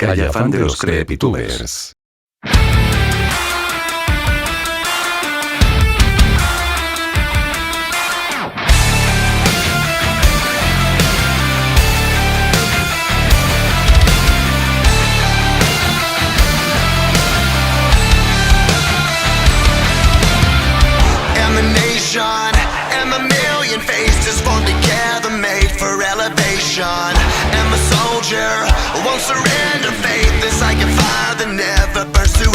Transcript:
Calla, fan de los Creepytubers. And a million faces formed together, made for elevation. I'm a soldier, won't surrender faith. It's like a fire that never burns to